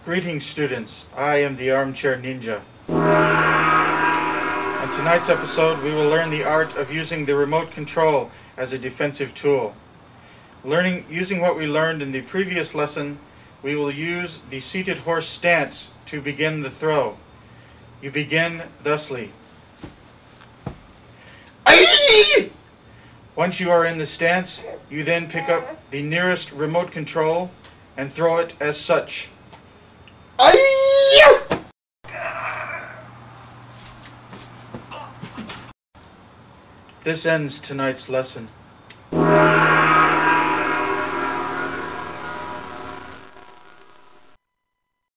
Greetings, students. I am the Armchair Ninja. On tonight's episode, we will learn the art of using the remote control as a defensive tool. Using what we learned in the previous lesson, we will use the seated horse stance to begin the throw. You begin thusly. Once you are in the stance, you then pick up the nearest remote control and throw it as such. This ends tonight's lesson.